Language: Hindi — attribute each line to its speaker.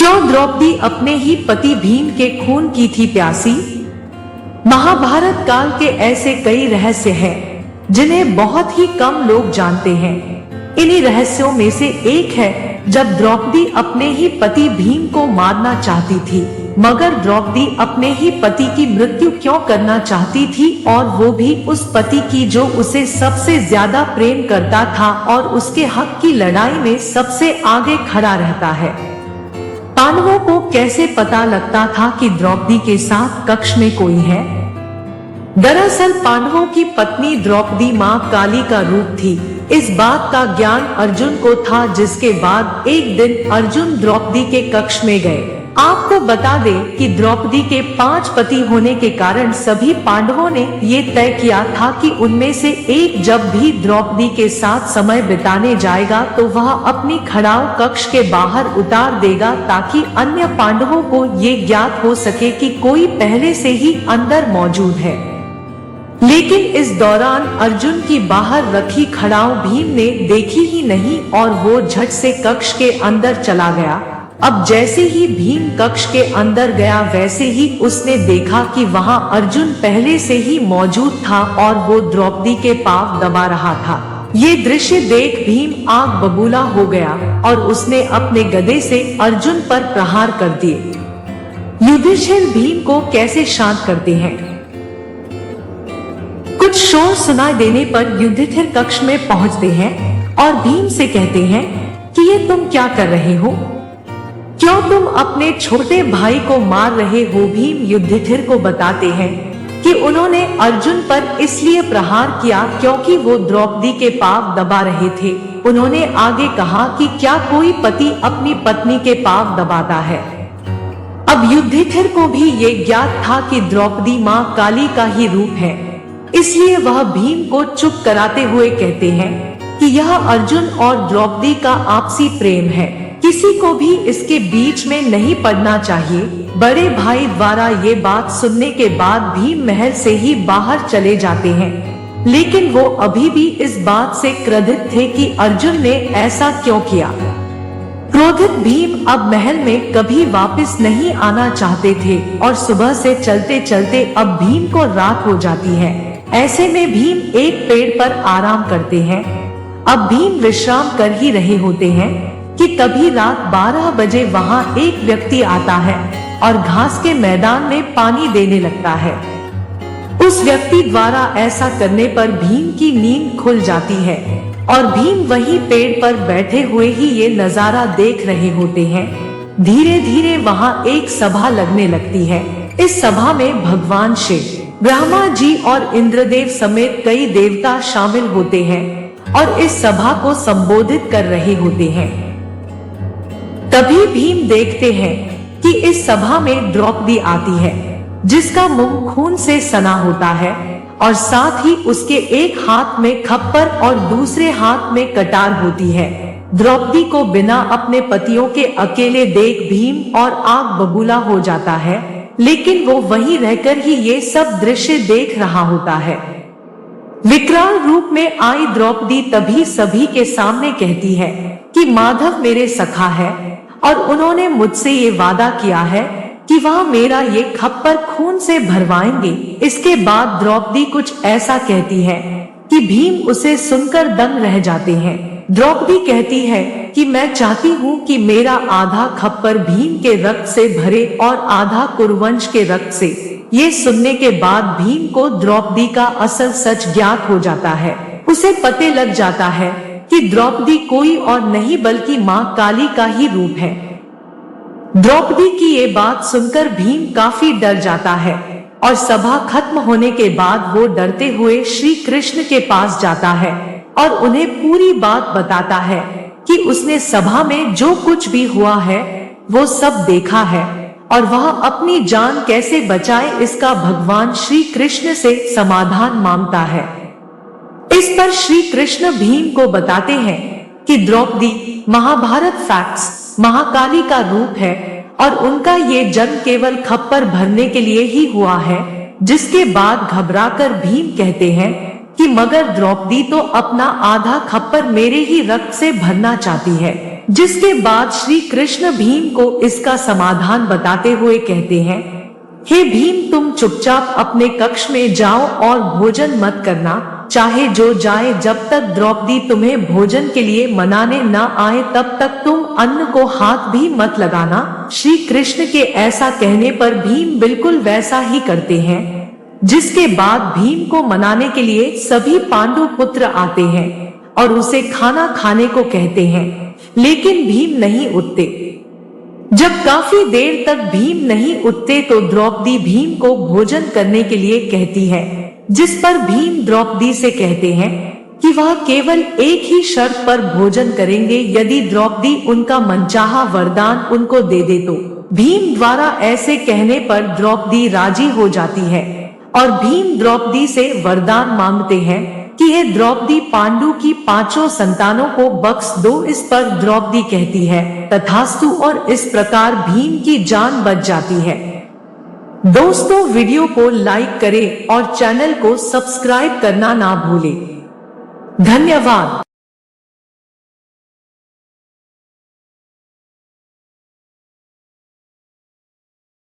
Speaker 1: क्यों द्रौपदी अपने ही पति भीम के खून की थी प्यासी? महाभारत काल के ऐसे कई रहस्य हैं जिन्हें बहुत ही कम लोग जानते हैं। इन्हीं रहस्यों में से एक है जब द्रौपदी अपने ही पति भीम को मारना चाहती थी, मगर द्रौपदी अपने ही पति की मृत्यु क्यों करना चाहती थी, और वो भी उस पति की जो उसे सबसे ज्यादा प्रेम करता था और उसके हक की लड़ाई में सबसे आगे खड़ा रहता है। पांडवों को कैसे पता लगता था कि द्रौपदी के साथ कक्ष में कोई है? दरअसल पांडवों की पत्नी द्रौपदी मां काली का रूप थी। इस बात का ज्ञान अर्जुन को था, जिसके बाद एक दिन अर्जुन द्रौपदी के कक्ष में गए। आपको बता दें कि द्रौपदी के 5 पति होने के कारण सभी पांडवों ने ये तय किया था कि उनमें से एक जब भी द्रौपदी के साथ समय बिताने जाएगा तो वह अपनी खड़ाऊ कक्ष के बाहर उतार देगा, ताकि अन्य पांडवों को ये ज्ञात हो सके कि कोई पहले से ही अंदर मौजूद है। लेकिन इस दौरान अर्जुन की बाहर रखी खड़ाऊ भीम ने देखी ही नहीं और वो झट से कक्ष के अंदर चला गया। अब जैसे ही भीम कक्ष के अंदर गया वैसे ही उसने देखा कि वहां अर्जुन पहले से ही मौजूद था और वो द्रौपदी के पांव दबा रहा था। ये दृश्य देख भीम आग बबूला हो गया और उसने अपने गदे से अर्जुन पर प्रहार कर दिए। युधिष्ठिर भीम को कैसे शांत करते हैं? कुछ शोर सुनाई देने पर युधिष्ठिर कक्ष में पहुंचते हैं और भीम से कहते हैं कि ये तुम क्या कर रहे हो? क्यों तुम अपने छोटे भाई को मार रहे हो? भीम युधिष्ठिर को बताते हैं कि उन्होंने अर्जुन पर इसलिए प्रहार किया क्योंकि वो द्रौपदी के पांव दबा रहे थे। उन्होंने आगे कहा कि क्या कोई पति अपनी पत्नी के पांव दबाता है? अब युधिष्ठिर को भी ये ज्ञात था कि द्रौपदी मां काली का ही रूप है, इसलिए वह भीम को चुप कराते हुए कहते हैं कि यह अर्जुन और द्रौपदी का आपसी प्रेम है, किसी को भी इसके बीच में नहीं पड़ना चाहिए। बड़े भाई द्वारा ये बात सुनने के बाद भीम महल से ही बाहर चले जाते हैं, लेकिन वो अभी भी इस बात से क्रोधित थे कि अर्जुन ने ऐसा क्यों किया। क्रोधित भीम अब महल में कभी वापस नहीं आना चाहते थे और सुबह से चलते चलते अब भीम को रात हो जाती है। ऐसे में भीम एक पेड़ पर आराम करते हैं। अब भीम विश्राम कर ही रहे होते हैं कि तभी रात 12 बजे वहां एक व्यक्ति आता है और घास के मैदान में पानी देने लगता है। उस व्यक्ति द्वारा ऐसा करने पर भीम की नींद खुल जाती है और भीम वहीं पेड़ पर बैठे हुए ही ये नजारा देख रहे होते हैं। धीरे धीरे वहां एक सभा लगने लगती है। इस सभा में भगवान शिव, ब्रह्मा जी और इंद्रदेव समेत कई देवता शामिल होते हैं और इस सभा को संबोधित कर रहे होते हैं। तभी भीम देखते हैं कि इस सभा में द्रौपदी आती है, जिसका मुंह खून से सना होता है और साथ ही उसके एक हाथ में खप्पर और दूसरे हाथ में कटार होती है। द्रौपदी को बिना अपने पतियों के अकेले देख भीम और आग बबूला हो जाता है, लेकिन वो वहीं रहकर ही ये सब दृश्य देख रहा होता है। विकराल रूप में आई द्रौपदी तभी सभी के सामने कहती है कि माधव मेरे सखा है और उन्होंने मुझसे ये वादा किया है कि वह मेरा ये खप्पर खून से भरवाएंगे। इसके बाद द्रौपदी कुछ ऐसा कहती है कि भीम उसे सुनकर दंग रह जाते हैं। द्रौपदी कहती है कि मैं चाहती हूँ कि मेरा आधा खप्पर भीम के रक्त से भरे और आधा कुरुवंश के रक्त से। ये सुनने के बाद भीम को द्रौपदी का असल सच ज्ञात हो जाता है। उसे पते लग जाता है कि द्रौपदी कोई और नहीं बल्कि मां काली का ही रूप है। द्रौपदी की ये बात सुनकर भीम काफी डर जाता है और सभा खत्म होने के बाद वो डरते हुए श्री कृष्ण के पास जाता है और उन्हें पूरी बात बताता है कि उसने सभा में जो कुछ भी हुआ है वो सब देखा है और वह अपनी जान कैसे बचाए इसका भगवान श्री कृष्ण से समाधान मांगता है। इस पर श्री कृष्ण भीम को बताते हैं कि द्रौपदी महाभारत फैक्ट्स महाकाली का रूप है और उनका ये जन्म केवल खप्पर भरने के लिए ही हुआ है। जिसके बाद घबराकर भीम कहते हैं कि मगर द्रौपदी तो अपना आधा खप्पर मेरे ही रक्त से भरना चाहती है। जिसके बाद श्री कृष्ण भीम को इसका समाधान बताते हुए कहते हैं, हे भीम, तुम चुपचाप अपने कक्ष में जाओ और भोजन मत करना, चाहे जो जाए। जब तक द्रौपदी तुम्हें भोजन के लिए मनाने न आए तब तक तुम अन्न को हाथ भी मत लगाना। श्री कृष्ण के ऐसा कहने पर भीम बिल्कुल वैसा ही करते हैं। जिसके बाद भीम को मनाने के लिए सभी पांडु पुत्र आते हैं और उसे खाना खाने को कहते हैं, लेकिन भीम नहीं उठते। जब काफी देर तक भीम नहीं उठते तो द्रौपदी भीम को भोजन करने के लिए कहती है, जिस पर भीम द्रौपदी से कहते हैं कि वह केवल एक ही शर्त पर भोजन करेंगे, यदि द्रौपदी उनका मनचाहा वरदान उनको दे दे तो। भीम द्वारा ऐसे कहने पर द्रौपदी राजी हो जाती है और भीम द्रौपदी से वरदान मांगते हैं कि हे द्रौपदी, पांडु की 5 संतानों को बख्श दो। इस पर द्रौपदी कहती है तथास्तु, और इस प्रकार भीम की जान बच जाती है। दोस्तों, वीडियो को लाइक करें और चैनल को सब्सक्राइब करना ना भूलें। धन्यवाद।